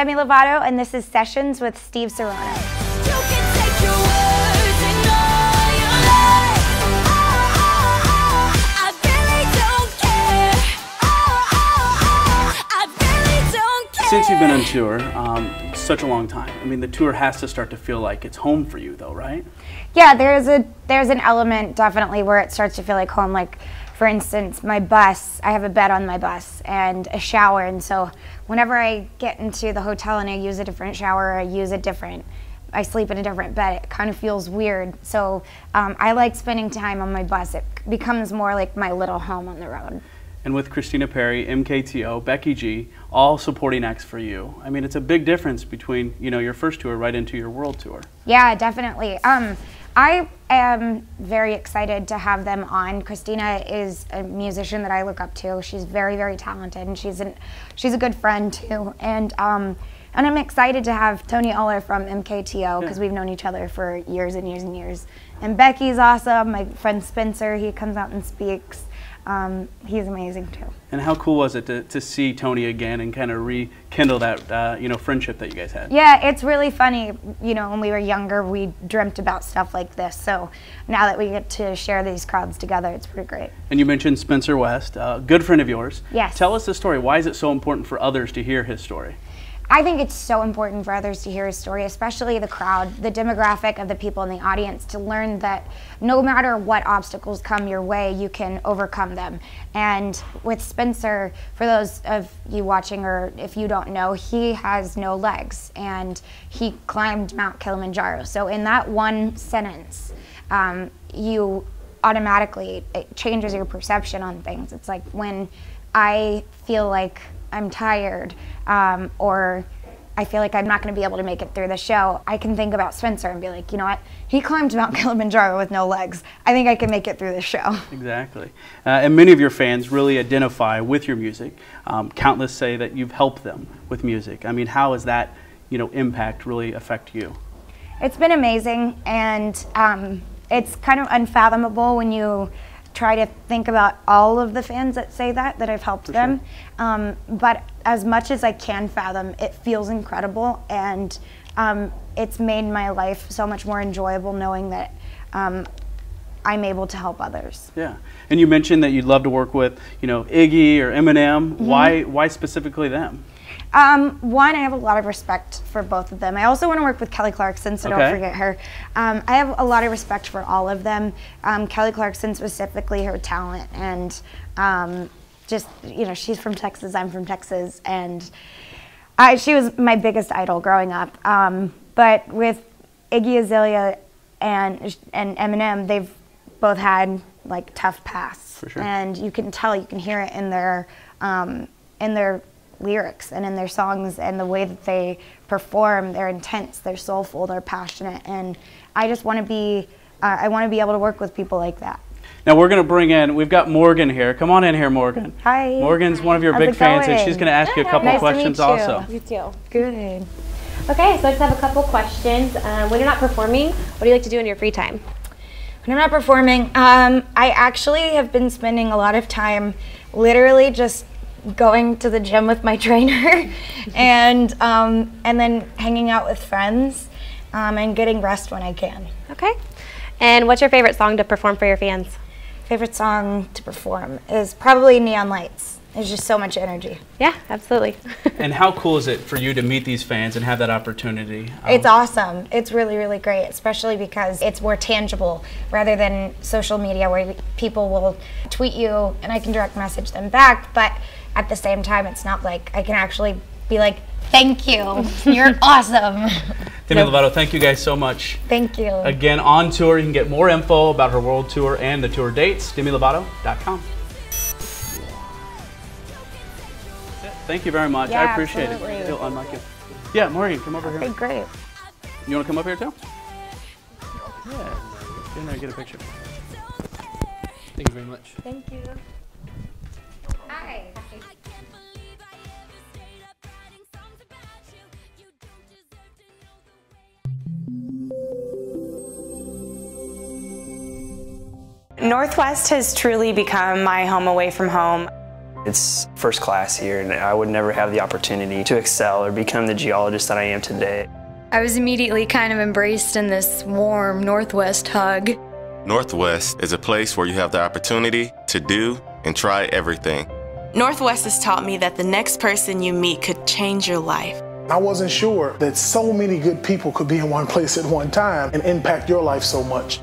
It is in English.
Demi Lovato, and this is Sessions with Steve Serrano. You can take your words and all your lies. I really don't care. I really don't care. Since you've been on tour, such a long time, I mean, the tour has to start to feel like it's home for you, though, right? Yeah, there's an element definitely where it starts to feel like home. Like, for instance, my bus, I have a bed on my bus and a shower, and so whenever I get into the hotel and I use a different shower, I sleep in a different bed, it kind of feels weird. So I like spending time on my bus. It becomes more like my little home on the road. And with Christina Perri, MKTO, Becky G, all supporting acts for you. I mean, it's a big difference between, you know, your first tour right into your world tour. Yeah, definitely. I am very excited to have them on. Christina is a musician that I look up to. She's very, very talented, and she's a good friend too. And I'm excited to have Tony Oller from MKTO because we've known each other for years and years and years. And Becky's awesome. My friend Spencer, he comes out and speaks. He's amazing too. And how cool was it to see Tony again and kind of rekindle that you know, friendship that you guys had? Yeah, it's really funny. You know, when we were younger, we dreamt about stuff like this. So now that we get to share these crowds together, it's pretty great. And you mentioned Spencer West, a good friend of yours. Yes. Tell us the story. Why is it so important for others to hear his story? I think it's so important for others to hear his story, especially the crowd, the demographic of the people in the audience, to learn that no matter what obstacles come your way, you can overcome them. And with Spencer, for those of you watching, or if you don't know, he has no legs, and he climbed Mount Kilimanjaro. So in that one sentence, you automatically, it changes your perception on things. It's like when I feel like I'm tired, or I feel like I'm not going to be able to make it through the show, I can think about Spencer and be like, you know what, he climbed Mount Kilimanjaro with no legs. I think I can make it through the show. Exactly. And many of your fans really identify with your music. Countless say that you've helped them with music. I mean, how has that, you know, impact really affect you? It's been amazing, and it's kind of unfathomable when you try to think about all of the fans that say that I've helped them. Sure. But as much as I can fathom, it feels incredible, and it's made my life so much more enjoyable knowing that I'm able to help others. Yeah, and you mentioned that you'd love to work with, you know, Iggy or Eminem. Mm-hmm. Why specifically them? One, I have a lot of respect for both of them. I also want to work with Kelly Clarkson, so don't forget her. I have a lot of respect for all of them. Kelly Clarkson specifically, her talent, and just, you know, she's from Texas, I'm from Texas, and she was my biggest idol growing up. But with Iggy Azalea and Eminem, they've both had like tough pasts, for sure. And you can tell, you can hear it in their lyrics and in their songs, and the way that they perform. They're intense, they're soulful, they're passionate, and I just want to be I want to be able to work with people like that. Now we're going to bring in, we've got Morgan here. Come on in here, Morgan. Hi. Morgan's one of your big fans, and she's going to ask you a couple questions also. You too. Good. Okay, so I just have a couple questions. When you're not performing, what do you like to do in your free time? When I'm not performing, I actually have been spending a lot of time literally just going to the gym with my trainer and then hanging out with friends and getting rest when I can. Okay. And what's your favorite song to perform for your fans? Favorite song to perform is probably Neon Lights. There's just so much energy. Yeah, absolutely. And how cool is it for you to meet these fans and have that opportunity? It's awesome. It's really, really great, especially because it's more tangible rather than social media where people will tweet you and I can direct message them back, but at the same time, it's not like I can actually be like, thank you, you're awesome. Demi Lovato, thank you guys so much. Thank you. Again, on tour, you can get more info about her world tour and the tour dates, DemiLovato.com. Thank you very much. Yeah, I appreciate absolutely. it. Feel unlike you. Yeah, Maureen, come over here. Okay, great. You want to come up here too? Yeah. Get in there and get a picture. Thank you very much. Thank you. Hi. Northwest has truly become my home away from home. It's first class here, and I would never have the opportunity to excel or become the geologist that I am today. I was immediately kind of embraced in this warm Northwest hug. Northwest is a place where you have the opportunity to do and try everything. Northwest has taught me that the next person you meet could change your life. I wasn't sure that so many good people could be in one place at one time and impact your life so much.